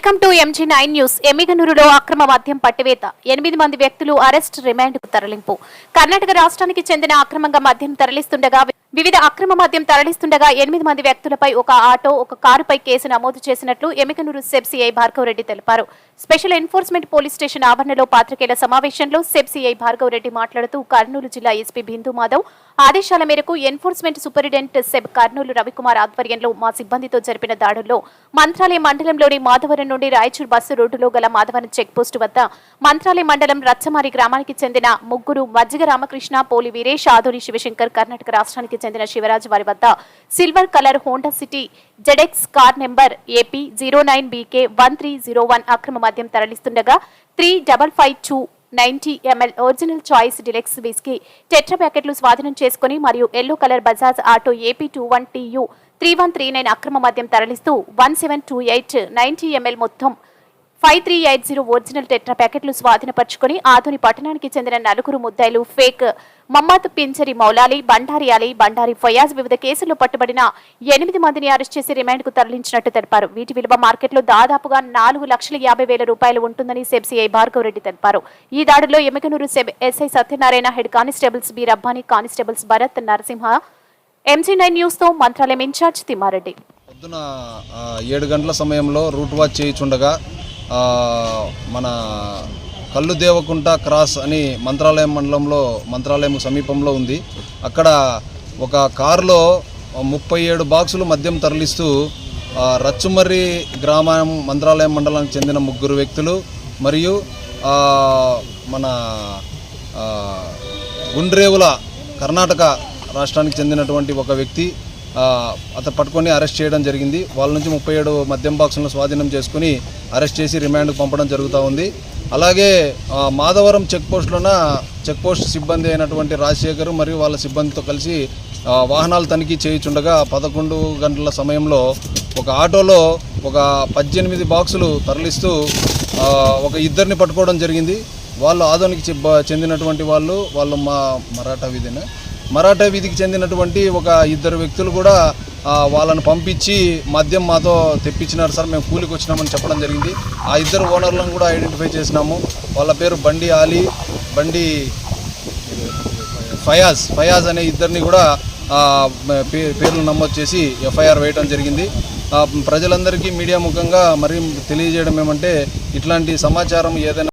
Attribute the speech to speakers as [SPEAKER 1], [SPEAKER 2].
[SPEAKER 1] Welcome to MG9 news. ఎమ్మిగనూరులో అక్రమ మద్యం పట్టివేత, 8 మంది వ్యక్తులు అరెస్ట్, రిమాండ్కు తరలింపు. కర్ణాటక రాష్ట్రానికి చెందిన అక్రమంగా మద్యం తరలిస్తుండగా వివిధ అక్రమ మద్యం తరలిస్తుండగా 8 మంది వ్యక్తులపై ఒక ఆటో, ఒక కారుపై కేసు నమోదు చేసినట్లు ఎమ్మిగనూరు సెబ్ సిఐ భార్గవ్ రెడ్డి తెలిపారు. స్పెషల్ ఎన్ఫోర్స్మెంట్ పోలీస్ స్టేషన్ ఆవరణలో పాత్రికేయుల సమావేశంలో సెబ్ సిఐ భార్గవ్ రెడ్డి మాట్లాడుతూ కర్నూలు జిల్లా ఎస్పీ బిందు మాధవ్ ఆదేశాల మేరకు enforcement superintendent SEB Kurnool Ravikumar ఆధ్వర్యంలో మా సిబ్బందితో జరిపిన దాడుల్లో మంత్రాలయ మండలంలోని మాధవరం నుండి రాయచూర్ బస్సు రోడ్డులో గల మాధవరం చెక్పోస్టు వద్ద మంత్రాలయ మండలం రచ్చమారి గ్రామానికి చెందిన ముగ్గురు మజ్జిగ రామకృష్ణ, పోలి వీరేష్, ఆదోని శివశంకర్, కర్ణాటక రాష్ట్రానికి చెందిన శివరాజ్ వారి వద్ద silver colour Honda city ZX car number AP 09BK 1301 అక్రమ మద్యం తరలిస్తుండగా 3552 90 ml original choice deluxe whisky tetra ప్యాకెట్లు స్వాధీనం చేసుకుని మరియు yellow colour Bajaj auto AP 21TU 3139 అక్రమ మద్యం తరలిస్తూ 1728 90 ml మొత్తం 5380 ఒరిజినల్ టెట్రా ప్యాకెట్లు స్వాధీనపరుచుకుని ఆదోని పట్టణానికి చెందిన నలుగురు ముద్దాయిలు ఫేక్ మమ్మద్ పించరి మౌలాలి, బండారి అలీ, బండారి ఫయాజ్ వివిధ కేసుల్లో పట్టుబడిన 8 మందిని అరెస్ట్ చేసి రిమాండ్కు తరలించినట్టు తెలిపారు. వీటి విలువ మార్కెట్లో దాదాపుగా 4,50,000 రూపాయలు ఉంటుందని సెబ్ సిఐ భార్గవ్ రెడ్డి తెలిపారు. ఈ దాడుల్లో Emmiganur SEB SI Satyanarayana, head constables B Rabbani, constables Bharat, Narasimha. MG9 news తో మంత్రాలయం ఇన్ఛార్జ్ తిమ్మారెడ్డి.
[SPEAKER 2] పొద్దున 7 గంటల సమయంలో రూట్ వాచ్ చేయించుండగా మన కల్లు దేవకుంట క్రాస్ అని మంత్రాలయం మండలంలో మంత్రాలయం సమీపంలో ఉంది. అక్కడ ఒక కారులో 37 బాక్సులు మద్యం తరలిస్తూ రచ్చుమర్రి గ్రామం మంత్రాలయం మండలానికి చెందిన 3 వ్యక్తులు మరియు మన గుండ్రేవుల కర్ణాటక రాష్ట్రానికి చెందినటువంటి ఒక వ్యక్తి అతను పట్టుకొని అరెస్ట్ చేయడం జరిగింది. వాళ్ళ నుంచి 37 మద్యం బాక్సులను స్వాధీనం చేసుకుని అరెస్ట్ చేసి రిమాండ్కు పంపడం జరుగుతూ ఉంది. అలాగే మాధవరం చెక్ పోస్ట్ సిబ్బంది అయినటువంటి రాజశేఖర్ మరియు వాళ్ళ సిబ్బందితో కలిసి వాహనాలు తనిఖీ చేయించుండగా 11 గంటల సమయంలో ఒక ఆటోలో ఒక 18 బాక్సులు తరలిస్తూ ఒక ఇద్దరిని పట్టుకోవడం జరిగింది. వాళ్ళు ఆదోనికి చెందినటువంటి వాళ్ళు మరాఠా వీధికి చెందినటువంటి ఒక 2 వ్యక్తులు కూడా వాళ్ళను పంపించి మద్యం మాతో తెప్పించినారు సార్, మేము కూలికి వచ్చినామని చెప్పడం జరిగింది. ఆ 2 ఓనర్లను కూడా ఐడెంటిఫై చేసినాము. వాళ్ళ పేరు బండి ఆలీ, బండి ఫయాజ్ అనే 2ని కూడా పేర్లు నమోదు చేసి FIR వేయడం జరిగింది. ప్రజలందరికీ మీడియా ముఖంగా మరి తెలియజేయడం ఏమంటే, ఇట్లాంటి సమాచారం ఏదైనా